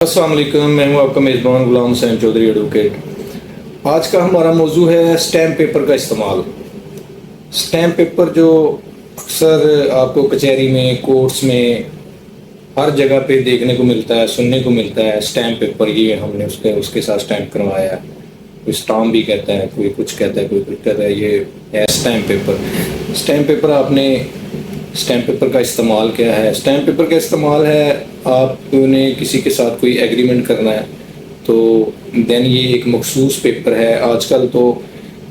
السلام علیکم، میں ہوں آپ کا میزبان غلام حسین چودھری ایڈوکیٹ۔ آج کا ہمارا موضوع ہے اسٹیمپ پیپر کا استعمال۔ اسٹیمپ پیپر جو اکثر آپ کو کچہری میں، کورٹس میں، ہر جگہ پہ دیکھنے کو ملتا ہے، سننے کو ملتا ہے۔ اسٹیمپ پیپر یہ ہم نے اس کے ساتھ اسٹیمپ کروایا ہے، کوئی اسٹامپ بھی کہتا ہے، کوئی کچھ کہتا ہے، کوئی کچھ کہتا ہے، یہ ہے اسٹیمپ پیپر۔ اسٹیمپ پیپر آپ نے اسٹیمپ پیپر کا استعمال کیا ہے؟ اسٹیمپ پیپر کا استعمال ہے آپ نے کسی کے ساتھ کوئی ایگریمنٹ کرنا ہے تو دین یہ ایک مخصوص پیپر ہے۔ آج کل تو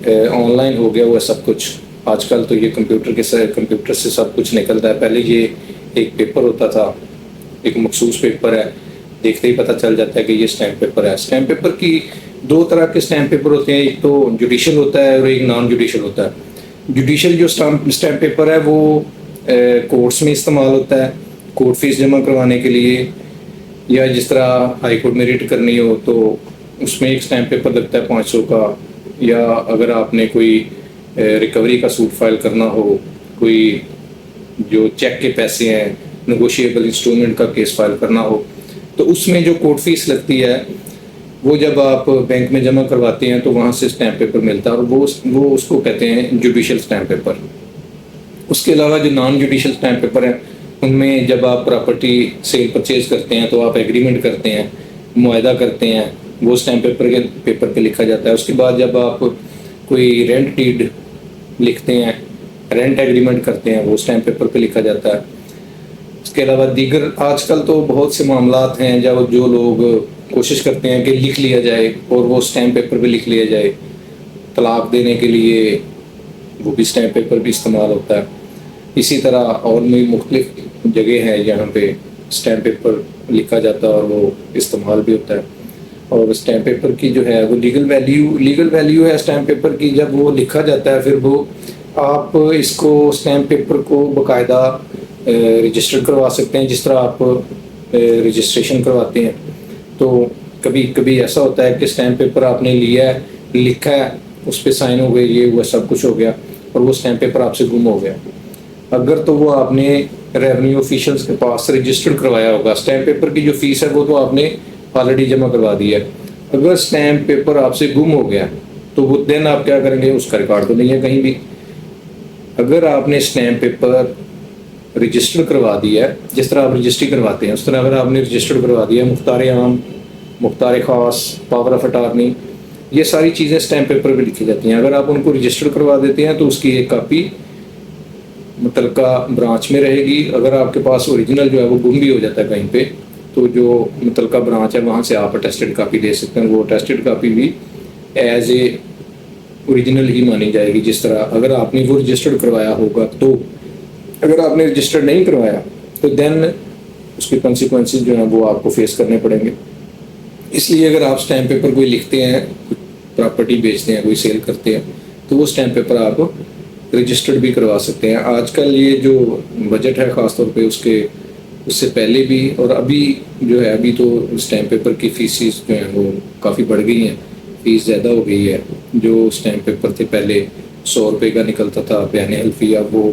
آن لائن ہو گیا ہوا ہے سب کچھ، آج کل تو یہ کمپیوٹر سے سب کچھ نکلتا ہے۔ پہلے یہ ایک پیپر ہوتا تھا، ایک مخصوص پیپر ہے، دیکھتے ہی پتہ چل جاتا ہے کہ یہ اسٹیمپ پیپر ہے۔ اسٹیمپ پیپر کی دو طرح کے اسٹیمپ پیپر ہوتے ہیں، ایک تو جوڈیشل ہوتا ہے اور ایک نان جوڈیشل ہوتا ہے۔ جوڈیشل جو اسٹیمپ پیپر ہے وہ کورٹس میں استعمال ہوتا ہے، کورٹ فیس جمع کروانے کے لیے، یا جس طرح ہائی کورٹ میں ریٹ کرنی ہو تو اس میں ایک اسٹیمپ پیپر لگتا ہے 500 کا، یا اگر آپ نے کوئی ریکوری کا سوٹ فائل کرنا ہو، کوئی جو چیک کے پیسے ہیں، نیگوشیبل انسٹرومنٹ کا کیس فائل کرنا ہو، تو اس میں جو کورٹ فیس لگتی ہے وہ جب آپ بینک میں جمع کرواتے ہیں تو وہاں سے اسٹیمپ پیپر ملتا ہے، اور وہ اس کو کہتے ہیں جوڈیشل اسٹیمپ پیپر۔ اس کے علاوہ جو نان جوڈیشل اسٹیمپ پیپر ہیں ان میں جب آپ پراپرٹی سیل پرچیز کرتے ہیں تو آپ ایگریمنٹ کرتے ہیں، معاہدہ کرتے ہیں، وہ اسٹیمپ پیپر پہ لکھا جاتا ہے۔ اس کے بعد جب آپ کوئی رینٹ ڈیڈ لکھتے ہیں، رینٹ ایگریمنٹ کرتے ہیں، وہ اسٹیمپ پیپر پہ لکھا جاتا ہے۔ اس کے علاوہ دیگر آج کل تو بہت سے معاملات ہیں جب جو لوگ کوشش کرتے ہیں کہ لکھ لیا جائے اور وہ اسٹیمپ پیپر پہ لکھ لیا جائے۔ طلاق دینے کے لیے وہ بھی اسٹیمپ پیپر بھی استعمال ہوتا ہے۔ اسی طرح اور بھی مختلف جگہ ہیں جہاں پہ اسٹیمپ پیپر لکھا جاتا ہے اور وہ استعمال بھی ہوتا ہے۔ اور اسٹیمپ پیپر کی جو ہے وہ لیگل ویلیو ہے اسٹیمپ پیپر کی۔ جب وہ لکھا جاتا ہے پھر وہ آپ اس کو اسٹیمپ پیپر کو باقاعدہ رجسٹر کروا سکتے ہیں، جس طرح آپ رجسٹریشن کرواتے ہیں۔ تو کبھی کبھی ایسا ہوتا ہے کہ اسٹیمپ پیپر آپ نے لیا ہے، لکھا ہے، اس پہ سائن ہو گئے، یہ ہوا، سب کچھ ہو گیا، اور وہ اسٹیمپ پیپر آپ سے گم ہو گیا۔ اگر تو وہ آپ نے ریونیو آفیشلس کے پاس رجسٹرڈ کروایا ہوگا، اسٹیمپ پیپر کی جو فیس ہے وہ تو آپ نے آلریڈی جمع کروا دی ہے۔ اگر اسٹیمپ پیپر آپ سے گم ہو گیا تو وہ دین آپ کیا کریں گے؟ اس کا ریکارڈ تو نہیں ہے کہیں بھی۔ اگر آپ نے اسٹیمپ پیپر رجسٹر کروا دیا ہے، جس طرح آپ رجسٹری کرواتے ہیں اس طرح اگر آپ نے رجسٹر کروا دیا ہے، مختار عام، مختار خاص، پاور آف اٹارنی، یہ ساری چیزیں اسٹیمپ پیپر پہ لکھی جاتی ہیں۔ اگر آپ ان کو رجسٹر کروا دیتے ہیں تو اس کی ایک کاپی متعلقہ برانچ میں رہے گی۔ اگر آپ کے پاس اوریجنل جو ہے وہ گم بھی ہو جاتا ہے کہیں پہ تو جو متعلقہ برانچ ہے وہاں سے آپ اٹیسٹڈ کاپی دے سکتے ہیں، وہ اٹیسٹڈ کاپی بھی ایز اے اوریجنل ہی مانی جائے گی۔ جس طرح اگر آپ نے وہ رجسٹرڈ کروایا ہوگا تو، اگر آپ نے رجسٹرڈ نہیں کروایا تو دین اس کے کنسیکوینسز جو ہیں وہ آپ کو فیس کرنے پڑیں گے۔ اس لیے اگر آپ اسٹیمپ پیپر کوئی لکھتے ہیں، پراپرٹی بیچتے ہیں، کوئی سیل کرتے ہیں، تو وہ اسٹیمپ پیپر آپ رجسٹرڈ بھی کروا سکتے ہیں۔ آج کل یہ جو بجٹ ہے خاص طور پہ اس سے پہلے بھی اور ابھی جو ہے، ابھی تو اسٹیمپ پیپر کی فیسز جو ہیں وہ کافی بڑھ گئی ہیں، فیس زیادہ ہو گئی ہے۔ جو اسٹیمپ پیپر تھے پہلے 100 روپے کا نکلتا تھا بیان حلفی، اب وہ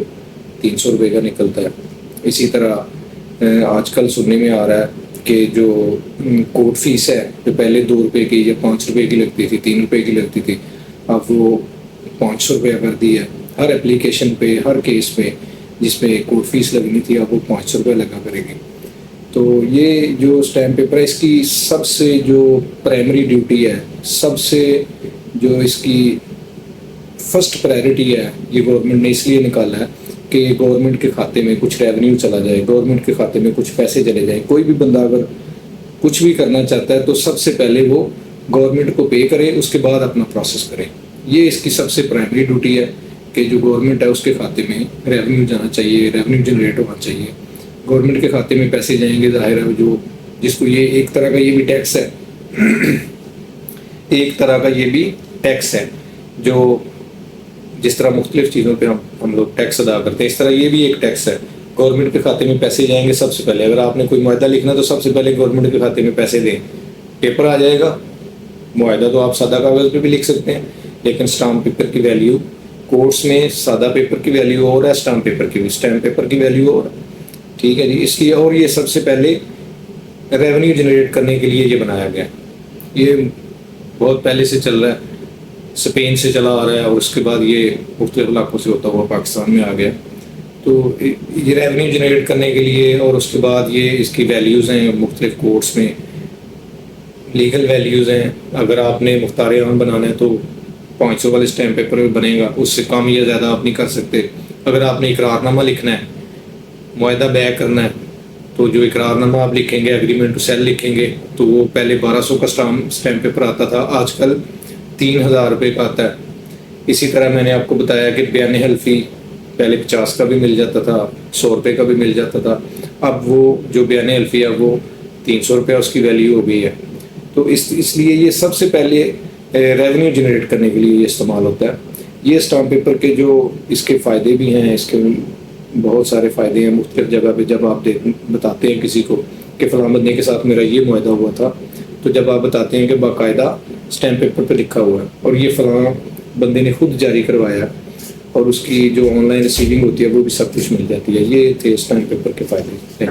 300 روپے کا نکلتا ہے۔ اسی طرح آج کل سننے میں آ رہا ہے کہ جو کورٹ فیس ہے جو پہلے 2 روپے کی یا 5 روپے کی لگتی تھی، 3 روپے کی لگتی تھی، اب وہ 500 روپے کر دی ہے۔ ہر اپلیکیشن پہ، ہر کیس پہ جس پہ کورٹ فیس لگنی تھی اب وہ 500 روپے لگا کرے گی۔ تو یہ جو اسٹیمپ پیپر ہے اس کی سب سے جو پرائمری ڈیوٹی ہے، سب سے جو اس کی فرسٹ پرائرٹی ہے، یہ گورنمنٹ نے اس لیے نکالا ہے کہ گورنمنٹ کے کھاتے میں کچھ ریونیو چلا جائے، گورنمنٹ کے کھاتے میں کچھ پیسے چلے جائیں۔ کوئی بھی بندہ اگر کچھ بھی کرنا چاہتا ہے تو سب سے پہلے وہ گورنمنٹ کو پے کرے، اس کے بعد اپنا پروسیس کرے۔ یہ اس کی سب سے پرائمری ڈیوٹی ہے کہ جو گورنمنٹ ہے اس کے کھاتے میں ریونیو جانا چاہیے، ریونیو جنریٹ ہونا چاہیے۔ گورنمنٹ کے کھاتے میں پیسے جائیں گے، ظاہر ہے جو جس کو یہ ایک طرح کا یہ بھی ٹیکس ہے ایک طرح کا یہ بھی ٹیکس ہے، جو جس طرح مختلف چیزوں پہ ہم لوگ ٹیکس ادا کرتے ہیں، اس طرح یہ بھی ایک ٹیکس ہے۔ گورنمنٹ کے کھاتے میں پیسے جائیں گے سب سے پہلے۔ اگر آپ نے کوئی معاہدہ لکھنا تو سب سے پہلے گورنمنٹ کے کھاتے میں پیسے دیں، پیپر آ جائے گا۔ معاہدہ تو آپ سادہ کاغذ پہ بھی لکھ سکتے ہیں، لیکن اسٹامپ پیپر کی ویلیو کورٹس میں سادہ پیپر کی ویلیو اور ہے، اسٹامپ پیپر کی ویلیو اور، ٹھیک ہے جی۔ اس کی اور یہ سب سے پہلے ریونیو جنریٹ کرنے کے لیے یہ بنایا گیا. یہ بہت پہلے سے چل رہا ہے, اسپین سے چلا آ رہا ہے, اور اس کے بعد یہ مختلف علاقوں سے ہوتا ہوا پاکستان میں آ گیا. تو یہ ریونیو جنریٹ کرنے کے لیے, اور اس کے بعد یہ اس کی ویلیوز ہیں مختلف کورٹس میں, لیگل ویلیوز ہیں. اگر آپ نے مختار عام بنانا ہے تو 500 والے اسٹیمپ پیپر میں بنے گا, اس سے کم یا زیادہ آپ نہیں کر سکتے. اگر آپ نے اقرار نامہ لکھنا ہے, معاہدہ بیع کرنا ہے, تو جو اقرار نامہ آپ لکھیں گے, ایگریمنٹ ٹو سیل لکھیں گے, تو وہ پہلے 1200 کا اسٹیمپ پیپر آتا تھا, آج کل 3000 روپے کا آتا ہے. اسی طرح میں نے آپ کو بتایا کہ بیان حلفی پہلے 50 کا بھی مل جاتا تھا, 100 روپے کا بھی مل جاتا تھا. اب وہ جو بیان حلفی ہے وہ 300 روپے اس کی ویلیو ہو گئی ہے. تو اس لیے یہ سب سے پہلے ریونیو جنریٹ کرنے کے لیے یہ استعمال ہوتا ہے. یہ اسٹامپ پیپر کے جو اس کے فائدے بھی ہیں, اس کے بہت سارے فائدے ہیں مختلف جگہ پہ. جب آپ بتاتے ہیں کسی کو کہ فلاں بندے کے ساتھ میرا یہ معاہدہ ہوا تھا, تو جب آپ بتاتے ہیں کہ باقاعدہ اسٹیمپ پیپر پہ لکھا ہوا ہے اور یہ فلاں بندے نے خود جاری کروایا, اور اس کی جو آن لائن ریسیونگ ہوتی ہے وہ بھی سب کچھ مل جاتی ہے. یہ تھے اسٹیمپ پیپر کے فائدے.